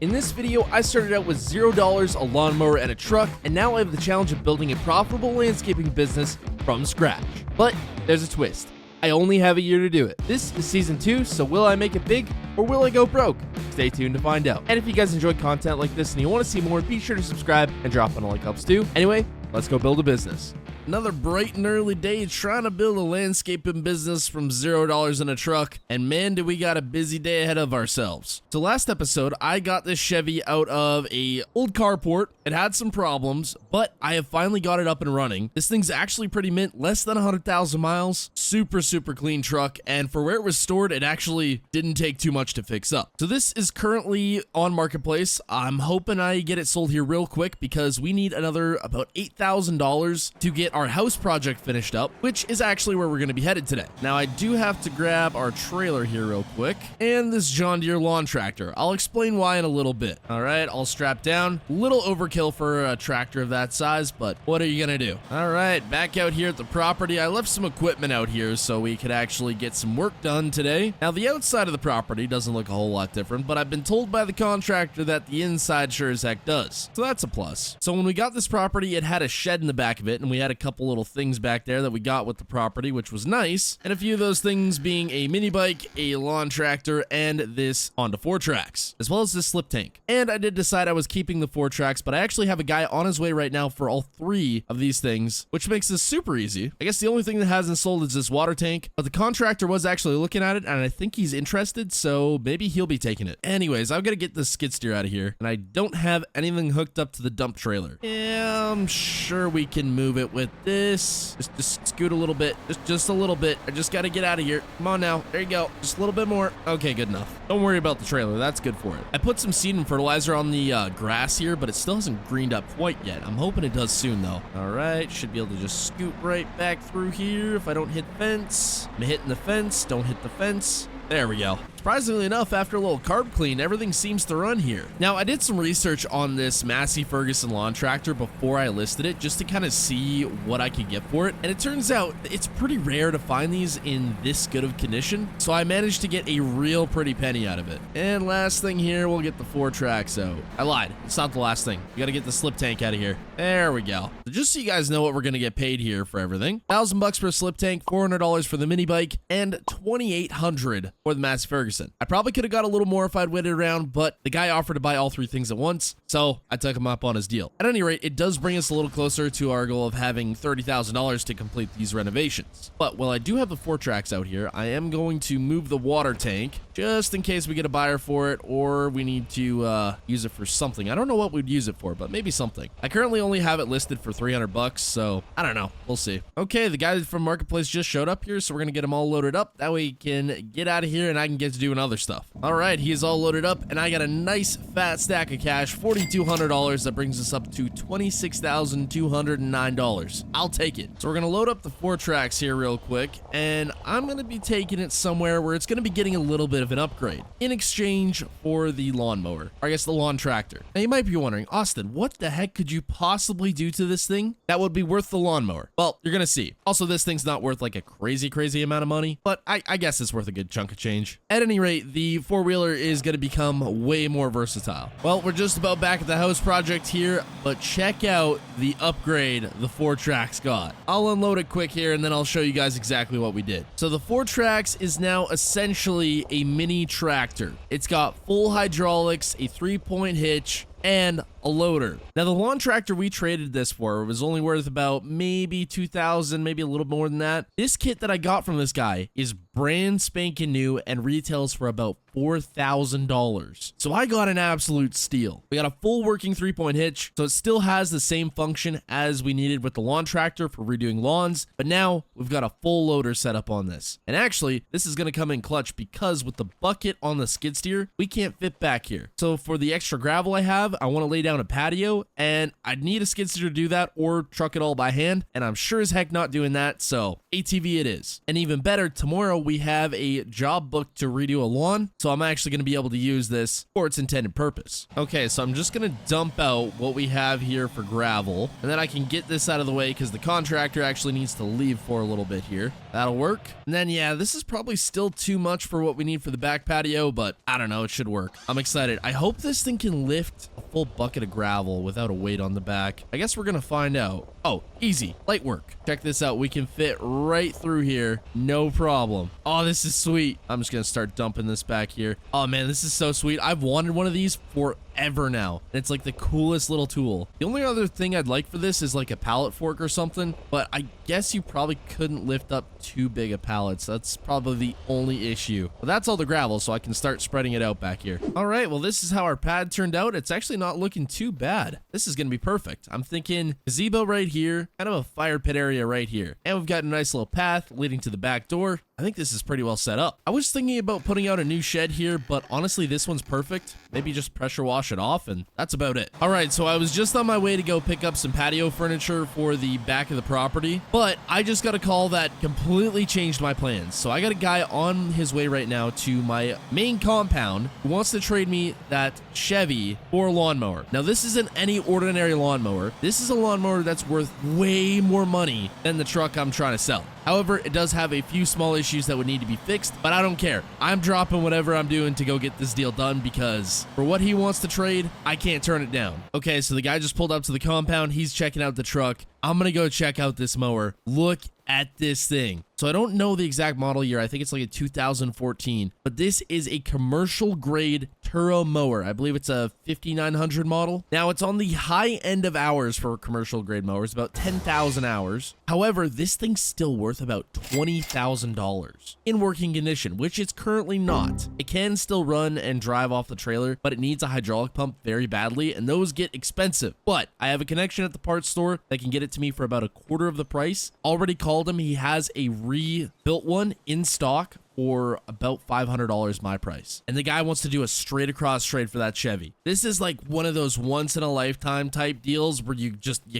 In this video, I started out with $0, a lawnmower, and a truck, and now I have the challenge of building a profitable landscaping business from scratch. But there's a twist. I only have a year to do it. This is season 2, so will I make it big or will I go broke? Stay tuned to find out. And if you guys enjoy content like this and you want to see more, be sure to subscribe and drop on a like helps too. Anyway, let's go build a business. Another bright and early day trying to build a landscaping business from $0 in a truck, and man, do we got a busy day ahead of ourselves. So last episode, I got this Chevy out of a old carport. It had some problems, but I have finally got it up and running. This thing's actually pretty mint, less than 100,000 miles, super clean truck, and for where it was stored, it actually didn't take too much to fix up. So this is currently on Marketplace. I'm hoping I get it sold here real quick because we need another about $8,000 to get our house project finished up, which is actually where we're going to be headed today. Now, I do have to grab our trailer here real quick and this John Deere lawn tractor. I'll explain why in a little bit. All right, I'll strap down. Little overkill for a tractor of that size, but what are you going to do? All right, back out here at the property. I left some equipment out here so we could actually get some work done today. Now, the outside of the property doesn't look a whole lot different, but I've been told by the contractor that the inside sure as heck does. So that's a plus. So when we got this property, it had a shed in the back of it, and we had a couple little things back there that we got with the property, which was nice. And a few of those things being a mini bike, a lawn tractor, and this Honda 4Trax, as well as this slip tank. And I did decide I was keeping the 4Trax, but I actually have a guy on his way right now for all 3 of these things, which makes this super easy. I guess the only thing that hasn't sold is this water tank, but the contractor was actually looking at it, and I think he's interested, so maybe he'll be taking it. Anyways, I've got to get this skid steer out of here, and I don't have anything hooked up to the dump trailer. Yeah, I'm sure we can move it with this. Just scoot a little bit. Just a little bit. I just got to get out of here. Come on now. There you go. Just a little bit more. Okay, good enough. Don't worry about the trailer. That's good for it. I put some seed and fertilizer on the grass here, but it still hasn't greened up quite yet. I'm hoping it does soon, though. All right. Should be able to just scoot right back through here if I don't hit the fence. I'm hitting the fence. Don't hit the fence. There we go. Surprisingly enough, after a little carb clean, everything seems to run here. Now, I did some research on this Massey Ferguson lawn tractor before I listed it, just to kind of see what I could get for it. And it turns out it's pretty rare to find these in this good of condition. So I managed to get a real pretty penny out of it. And last thing here, we'll get the 4Trax out. I lied. It's not the last thing. You got to get the slip tank out of here. There we go. So just so you guys know what we're going to get paid here for everything. $1,000 for a slip tank, $400 for the mini bike, and $2,800 for the Massey Ferguson. I probably could have got a little more if I'd waited around, but the guy offered to buy all 3 things at once, so I took him up on his deal. At any rate, it does bring us a little closer to our goal of having $30,000 to complete these renovations. But while I do have the 4Trax out here, I am going to move the water tank just in case we get a buyer for it or we need to use it for something. I don't know what we'd use it for, but maybe something. I currently only have it listed for $300, so I don't know. We'll see. Okay, the guy from Marketplace just showed up here, so we're gonna get him all loaded up. That way he can get out of here and I can get to doing other stuff. All right, he is all loaded up and I got a nice fat stack of cash, $4,200. That brings us up to $26,209. I'll take it. So we're gonna load up the 4Trax here real quick, and I'm gonna be taking it somewhere where it's gonna be getting a little bit of an upgrade in exchange for the lawnmower, or I guess the lawn tractor. Now you might be wondering, Austin, what the heck could you possibly do to this thing that would be worth the lawnmower? Well, you're gonna see. Also, this thing's not worth like a crazy amount of money, but I guess it's worth a good chunk of change. At any rate, the 4-wheeler is gonna become way more versatile. Well, we're just about back at the house project here, but check out the upgrade the 4Trax got. I'll unload it quick here and then I'll show you guys exactly what we did. So the 4Trax is now essentially a mini tractor. It's got full hydraulics, a 3-point hitch, and a loader. Now, the lawn tractor we traded this for was only worth about maybe $2,000, maybe a little more than that. This kit that I got from this guy is brand spanking new and retails for about $4,000. So I got an absolute steal. We got a full working 3-point hitch, so it still has the same function as we needed with the lawn tractor for redoing lawns, but now we've got a full loader set up on this. And actually, this is going to come in clutch because with the bucket on the skid steer, we can't fit back here. So for the extra gravel I have, have, I want to lay down a patio, and I'd need a skid steer to do that or truck it all by hand, and I'm sure as heck not doing that, so ATV it is. And even better, tomorrow we have a job booked to redo a lawn, so I'm actually going to be able to use this for its intended purpose. Okay, so I'm just going to dump out what we have here for gravel, and then I can get this out of the way because the contractor actually needs to leave for a little bit here. That'll work. And then, yeah, this is probably still too much for what we need for the back patio, but I don't know, it should work. I'm excited. I hope this thing can lift a full bucket of gravel without a weight on the back. I guess we're going to find out. Oh, easy. Light work. Check this out. We can fit right through here. No problem. Oh, this is sweet. I'm just going to start dumping this back here. Oh, man, this is so sweet. I've wanted one of these forever now. And it's like the coolest little tool. The only other thing I'd like for this is like a pallet fork or something, but I guess you probably couldn't lift up too big of pallets. That's probably the only issue. But that's all the gravel, so I can start spreading it out back here. All right, well, this is how our pad turned out. It's actually not looking too bad. This is going to be perfect. I'm thinking gazebo right here, kind of a fire pit area right here. And we've got a nice little path leading to the back door. I think this is pretty well set up. I was thinking about putting out a new shed here, but honestly, this one's perfect. Maybe just pressure wash it off, and that's about it. All right, so I was just on my way to go pick up some patio furniture for the back of the property, but I just got a call that completely changed my plans. So I got a guy on his way right now to my main compound who wants to trade me that Chevy for a lawnmower. Now, this isn't any ordinary lawnmower. This is a lawnmower that's worth way more money than the truck I'm trying to sell. However, it does have a few small issues that would need to be fixed, but I don't care. I'm dropping whatever I'm doing to go get this deal done because for what he wants to trade, I can't turn it down. Okay, so the guy just pulled up to the compound. He's checking out the truck. I'm going to go check out this mower. Look at this thing. So I don't know the exact model year. I think it's like a 2014, but this is a commercial grade Turo mower. I believe it's a 5900 model. Now it's on the high end of hours for commercial grade mowers, about 10,000 hours. However, this thing's still worth about $20,000 in working condition, which it's currently not. It can still run and drive off the trailer, but it needs a hydraulic pump very badly, and those get expensive. But I have a connection at the parts store that can get it to me for about a quarter of the price. Already called him. He has a rebuilt one in stock for about $500 my price. And the guy wants to do a straight across trade for that Chevy. This is like one of those once in a lifetime type deals where you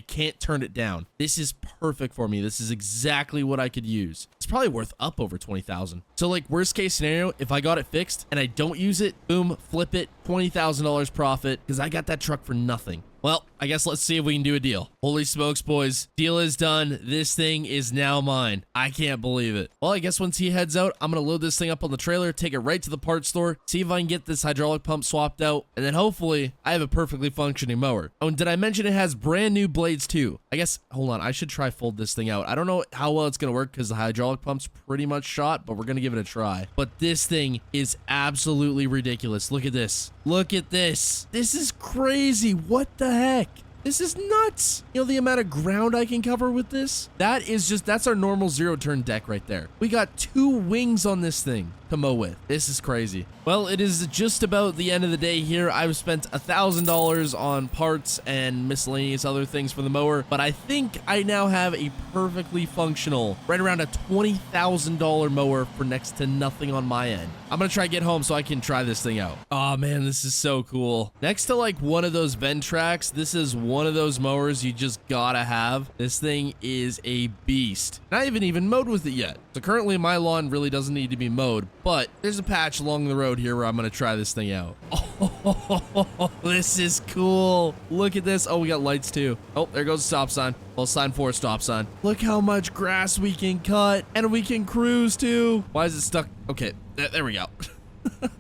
can't turn it down. This is perfect for me. This is exactly what I could use. It's probably worth up over 20,000. So like worst case scenario, if I got it fixed and I don't use it, boom, flip it, $20,000 profit because I got that truck for nothing. Well, I guess let's see if we can do a deal. Holy smokes, boys. Deal is done. This thing is now mine. I can't believe it. Well, I guess once he heads out, I'm going to load this thing up on the trailer, take it right to the parts store, see if I can get this hydraulic pump swapped out, and then hopefully I have a perfectly functioning mower. Oh, and did I mention it has brand new blades too? I guess, hold on, I should try fold this thing out. I don't know how well it's going to work because the hydraulic pump's pretty much shot, but we're going to give it a try. But this thing is absolutely ridiculous. Look at this. Look at this. This is crazy. What the heck? This is nuts. You know the amount of ground I can cover with this? That's our normal zero turn deck right there. We got 2 wings on this thing to mow with. This is crazy. Well, it is just about the end of the day here. I've spent $1,000 on parts and miscellaneous other things for the mower, but I think I now have a perfectly functional, right around a $20,000 mower for next to nothing on my end. I'm gonna try to get home so I can try this thing out. Oh man, this is so cool. Next to like one of those Ventracs, this is one of those mowers you just gotta have. This thing is a beast. And I haven't even mowed with it yet. So currently my lawn really doesn't need to be mowed, but there's a patch along the road here where I'm gonna try this thing out. Oh, this is cool. Look at this. Oh, we got lights too. Oh, there goes the stop sign. Well, sign for a stop sign. Look how much grass we can cut, and we can cruise too. Why is it stuck? Okay, there we go.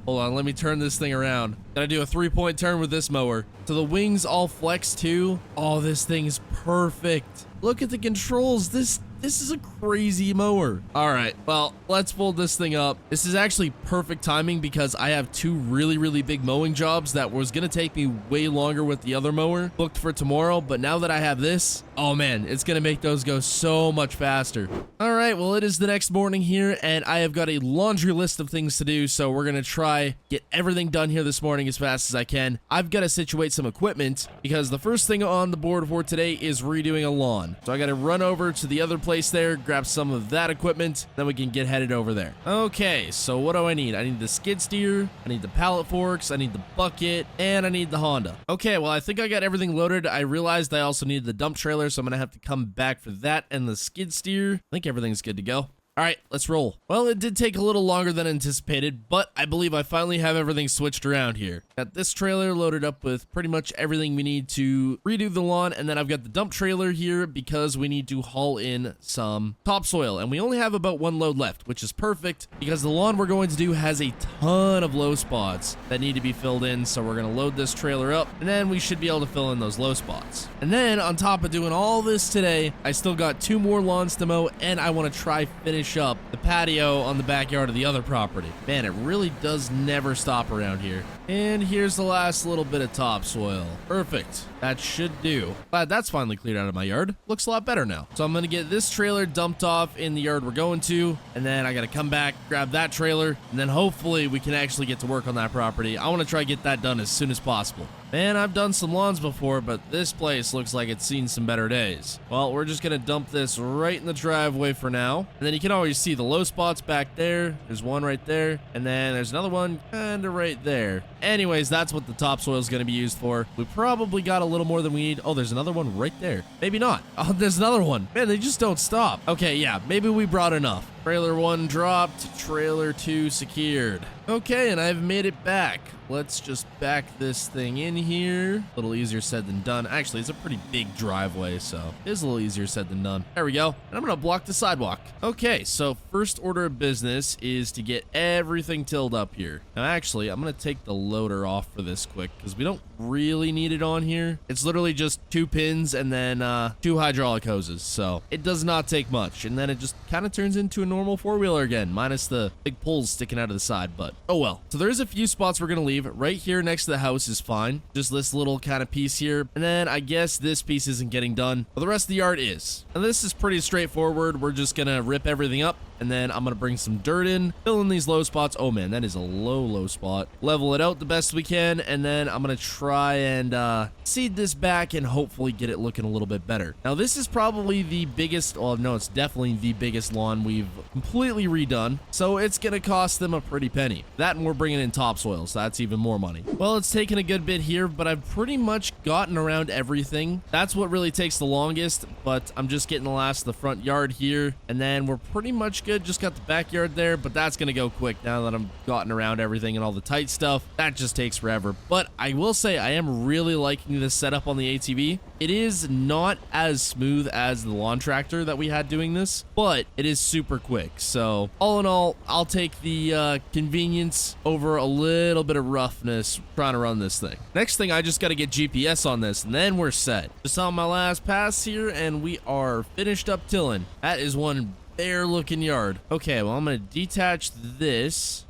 Hold on, let me turn this thing around. Gotta do a 3-point turn with this mower. So the wings all flex too. Oh, this thing's perfect. Look at the controls. This is a crazy mower. All right, well, let's fold this thing up. This is actually perfect timing because I have 2 really big mowing jobs that was gonna take me way longer with the other mower booked for tomorrow. But now that I have this, oh man, it's gonna make those go so much faster. All right, well, it is the next morning here and I have got a laundry list of things to do. So we're gonna try get everything done here this morning as fast as I can. I've got to situate some equipment because the first thing on the board for today is redoing a lawn. So I got to run over to the other place place there, grab some of that equipment, then we can get headed over there. Okay, so what do I need? I need the skid steer, I need the pallet forks, I need the bucket, and I need the Honda. Okay, well, I think I got everything loaded. I realized I also needed the dump trailer, so I'm gonna have to come back for that and the skid steer. I think everything's good to go. All right, let's roll. Well, it did take a little longer than anticipated, but I believe I finally have everything switched around here. Got this trailer loaded up with pretty much everything we need to redo the lawn, and then I've got the dump trailer here because we need to haul in some topsoil, and we only have about one load left, which is perfect because the lawn we're going to do has a ton of low spots that need to be filled in, so we're gonna load this trailer up, and then we should be able to fill in those low spots. And then, on top of doing all this today, I still got 2 more lawns to mow, and I wanna try finish up the patio on the backyard of the other property. Man, it really does never stop around here. And here's the last little bit of topsoil. Perfect. That should do. Glad that's finally cleared out of my yard. Looks a lot better now. So I'm gonna get this trailer dumped off in the yard we're going to, and then I gotta come back, grab that trailer, and then hopefully we can actually get to work on that property. I wanna try to get that done as soon as possible. Man, I've done some lawns before, but this place looks like it's seen some better days. Well, we're just gonna dump this right in the driveway for now. And then you can always see the low spots back there. There's one right there. And then there's another one kinda right there. Anyways, that's what the topsoil is gonna be used for. We probably got a little more than we need. Oh, there's another one right there. Maybe not. Oh, there's another one. Man, they just don't stop. Okay, yeah, maybe we brought enough. Trailer 1 dropped, trailer 2 secured. Okay, and I've made it back. Let's just back this thing in here. A little easier said than done. Actually, it's a pretty big driveway, so it is a little easier said than done. There we go. And I'm gonna block the sidewalk. Okay, so first order of business is to get everything tilled up here. Now, actually, I'm gonna take the loader off for this quick because we don't really need it on here. It's literally just 2 pins and then 2 hydraulic hoses, so it does not take much. And then it just kind of turns into a normal 4-wheeler again, minus the big poles sticking out of the side, but oh well. So there's a few spots we're gonna leave. Right here next to the house is fine. Just this little kind of piece here. And then I guess this piece isn't getting done, but the rest of the yard is. And this is pretty straightforward. We're just gonna rip everything up, and then I'm gonna bring some dirt in, fill in these low spots. Oh man, that is a low spot. Level it out the best we can, and then I'm gonna try and seed this back and hopefully get it looking a little bit better. Now this is probably the biggest, well no, it's definitely the biggest lawn we've completely redone, so it's gonna cost them a pretty penny. That, and we're bringing in topsoil, so that's even more money. Well, it's taken a good bit here, but I've pretty much gotten around everything. That's what really takes the longest, but I'm just getting the last of the front yard here, and then we're pretty much good. Just got the backyard there, but that's gonna go quick now that I'm gotten around everything and all the tight stuff. That just takes forever. But I will say I am really liking this setup on the ATV. It is not as smooth as the lawn tractor that we had doing this, but it is super quick. So all in all, I'll take the convenience over a little bit of roughness trying to run this thing. Next thing, I just got to get GPS on this, and then we're set. Just on my last pass here, and we are finished up tilling. That is one bare looking yard. Okay, well, I'm gonna detach this.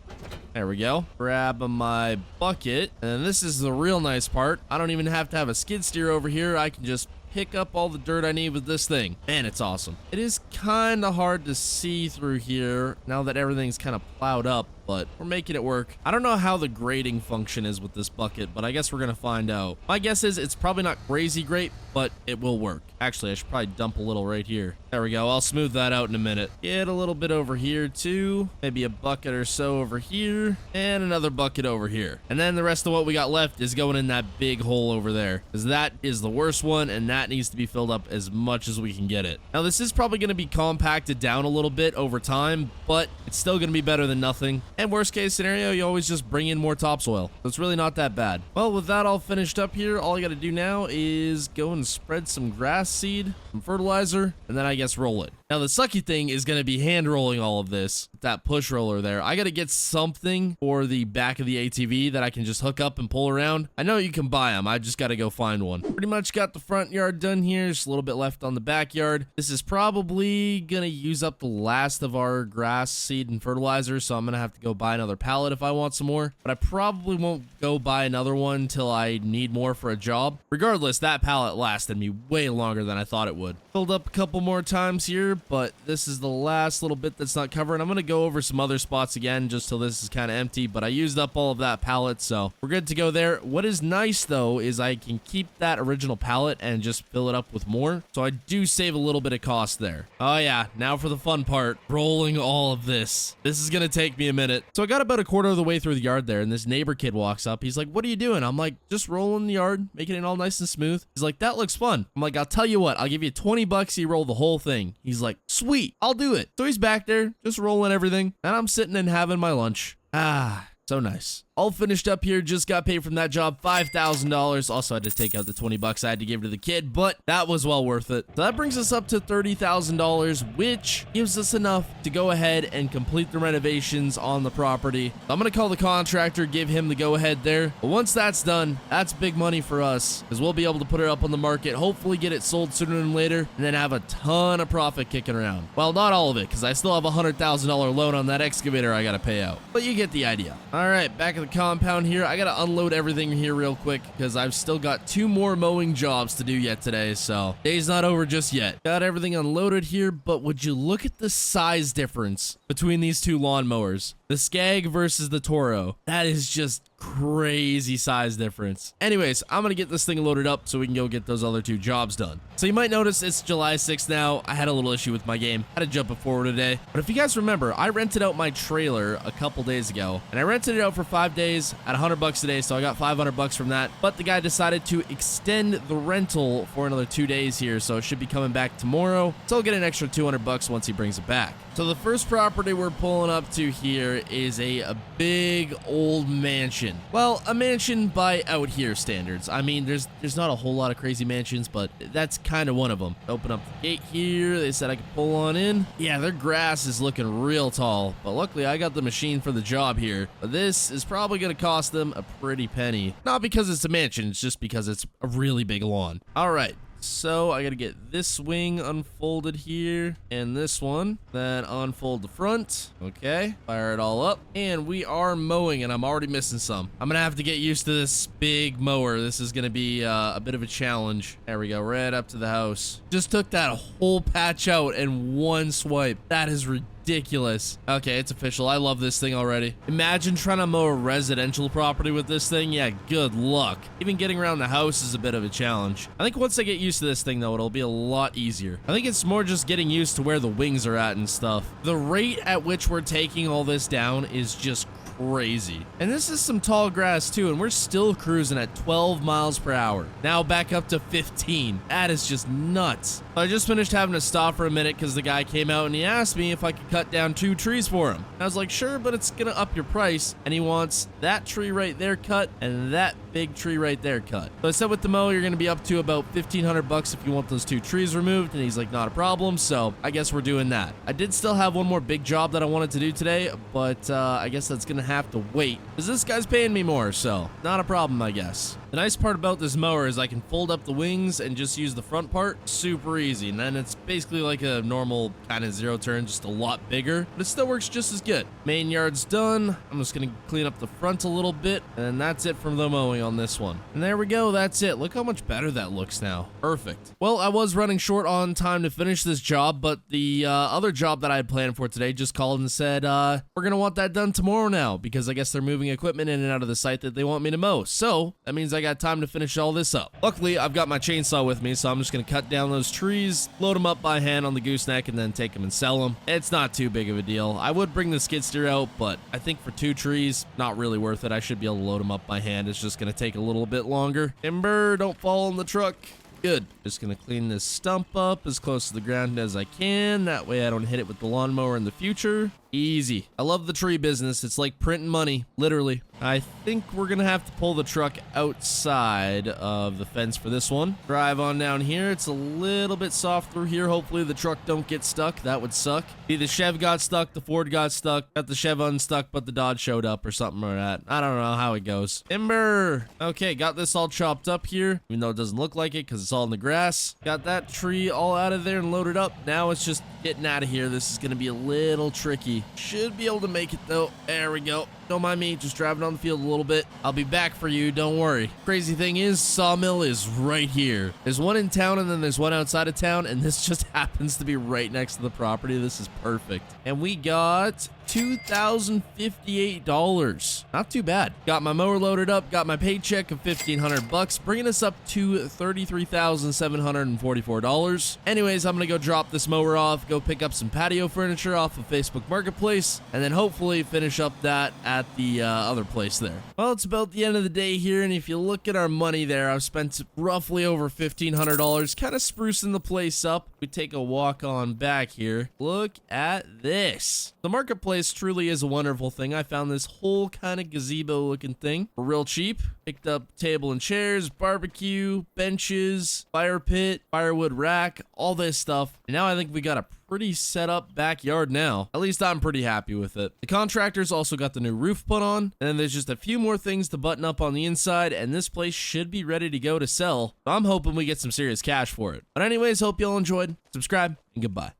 There we go. Grab my bucket, and this is the real nice part. I don't even have to have a skid steer over here. I can just pick up all the dirt I need with this thing. Man, it's awesome. It is kind of hard to see through here now that everything's kind of plowed up, but we're making it work. I don't know how the grading function is with this bucket, but I guess we're gonna find out. My guess is it's probably not crazy great, but it will work. Actually, I should probably dump a little right here. There we go. I'll smooth that out in a minute. Get a little bit over here too. Maybe a bucket or so over here, and another bucket over here. And then the rest of what we got left is going in that big hole over there, because that is the worst one, and that needs to be filled up as much as we can get it. Now, this is probably gonna be compacted down a little bit over time, but it's still gonna be better than nothing. And worst case scenario, you always just bring in more topsoil. So it's really not that bad. Well, with that all finished up here, all I gotta do now is go and spread some grass seed, some fertilizer, and then I guess roll it. Now, the sucky thing is gonna be hand rolling all of this with that push roller there. I gotta get something for the back of the ATV that I can just hook up and pull around. I know you can buy them. I just gotta go find one. Pretty much got the front yard done here. Just a little bit left on the backyard. This is probably gonna use up the last of our grass seed and fertilizer, so I'm gonna have to go buy another pallet if I want some more, but I probably won't go buy another one until I need more for a job. Regardless, that pallet lasted me way longer than I thought it would. Filled up a couple more times here, but this is the last little bit that's not covered. I'm going to go over some other spots again just till this is kind of empty, but I used up all of that pallet, so we're good to go there. What is nice, though, is I can keep that original pallet and just fill it up with more, so I do save a little bit of cost there. Oh, yeah, now for the fun part, rolling all of this. This is going to take me a minute. So I got about a quarter of the way through the yard there, and this neighbor kid walks up. He's like, what are you doing? I'm like, just rolling the yard, making it all nice and smooth. He's like, that looks fun. I'm like, I'll tell you what, I'll give you 20 bucks, you roll the whole thing. He's like, sweet, I'll do it. So he's back there, just rolling everything, and I'm sitting and having my lunch. Ah, so nice. All finished up here, just got paid from that job, $5,000. Also had to take out the 20 bucks I had to give to the kid, but that was well worth it. So that brings us up to $30,000, which gives us enough to go ahead and complete the renovations on the property. I'm gonna call the contractor, give him the go ahead there. But once that's done, that's big money for us, because we'll be able to put it up on the market, hopefully get it sold sooner than later, and then have a ton of profit kicking around. Well, not all of it, because I still have a $100,000 loan on that excavator I gotta pay out. But you get the idea. All right, back at the compound here. I gotta unload everything here real quick because I've still got 2 more mowing jobs to do yet today, so day's not over just yet. Got everything unloaded here, but would you look at the size difference between these 2 lawnmowers? The Skag versus the Toro. That is just crazy size difference. Anyways, I'm gonna get this thing loaded up so we can go get those other 2 jobs done. So you might notice it's July 6th now. I had a little issue with my game. Had to jump it forward today. But if you guys remember, I rented out my trailer a couple days ago, and I rented it out for 5 days at $100 a day, so I got $500 from that. But the guy decided to extend the rental for another 2 days here, so it should be coming back tomorrow. So I'll get an extra $200 once he brings it back. So the first property we're pulling up to here is a big old mansion. Well, a mansion by out here standards. I mean, there's not a whole lot of crazy mansions, but that's kind of one of them. Open up the gate here. They said I could pull on in. Yeah, their grass is looking real tall, but luckily I got the machine for the job here. But this is probably going to cost them a pretty penny. Not because it's a mansion, it's just because it's a really big lawn. All right. So I gotta get this wing unfolded here and this one, then unfold the front. Okay, fire it all up, and we are mowing, and I'm already missing some. I'm gonna have to get used to this big mower. This is gonna be a bit of a challenge. There we go, right up to the house. Just took that whole patch out in one swipe. That is ridiculous. Okay, it's official. I love this thing already. Imagine trying to mow a residential property with this thing. Yeah, good luck. Even getting around the house is a bit of a challenge. I think once I get used to this thing, though, it'll be a lot easier. I think it's more just getting used to where the wings are at and stuff. The rate at which we're taking all this down is just crazy. And this is some tall grass too, and we're still cruising at 12 miles per hour. Now back up to 15. That is just nuts. So I just finished having to stop for a minute because the guy came out and he asked me if I could cut down 2 trees for him. I was like, sure, but it's gonna up your price. And he wants that tree right there cut and that big tree right there cut. So I said with the mow, you're gonna be up to about $1,500 if you want those 2 trees removed. And he's like, not a problem. So I guess we're doing that. I did still have one more big job that I wanted to do today, but I guess that's gonna have to wait because this guy's paying me more, so not a problem, I guess. The nice part about this mower is I can fold up the wings and just use the front part. Super easy. And then it's basically like a normal kind of zero turn, just a lot bigger, but it still works just as good. Main yard's done. I'm just gonna clean up the front a little bit, and that's it from the mowing on this one. And there we go. That's it. Look how much better that looks now. Perfect. Well, I was running short on time to finish this job, but the other job that I had planned for today just called and said, we're gonna want that done tomorrow now, because I guess they're moving equipment in and out of the site that they want me to mow. So that means I got time to finish all this up. Luckily, I've got my chainsaw with me, so I'm just gonna cut down those trees, load them up by hand on the gooseneck, and then take them and sell them. It's not too big of a deal. I would bring the skid steer out, but I think for 2 trees, not really worth it. I should be able to load them up by hand. It's just gonna take a little bit longer. Timber, don't fall in the truck. Good. Just gonna clean this stump up as close to the ground as I can. That way I don't hit it with the lawnmower in the future. Easy. I love the tree business. It's like printing money, literally. I think we're gonna have to pull the truck outside of the fence for this one. Drive on down here. It's a little bit soft through here. Hopefully the truck don't get stuck. That would suck. See, the Chev got stuck, the Ford got stuck, got the Chev unstuck, but the Dodge showed up or something like that. I don't know how it goes. Timber. Okay, got this all chopped up here, even though it doesn't look like it because it's all in the grass. Got that tree all out of there and loaded up. Now it's just getting out of here. This is gonna be a little tricky. Should be able to make it though. There we go. Don't mind me, just driving on the field a little bit. I'll be back for you, don't worry. Crazy thing is, Sawmill is right here. There's one in town and then there's one outside of town, and this just happens to be right next to the property. This is perfect. And we got $2,058. Not too bad. Got my mower loaded up, got my paycheck of $1,500, bringing us up to $33,744. Anyways, I'm gonna go drop this mower off, go pick up some patio furniture off of Facebook Marketplace, and then hopefully finish up that at the other place there. Well, it's about the end of the day here, and if you look at our money there, I've spent roughly over $1,500, kind of sprucing the place up. We take a walk on back here. Look at this. The marketplace truly is a wonderful thing. I found this whole kind of gazebo looking thing for real cheap. Picked up table and chairs, barbecue, benches, fire pit, firewood rack, all this stuff. And now I think we got a pretty set up backyard now. At least I'm pretty happy with it. The contractors also got the new roof put on, and then there's just a few more things to button up on the inside, and this place should be ready to go to sell. So I'm hoping we get some serious cash for it. But anyways, hope y'all enjoyed. Subscribe, and goodbye.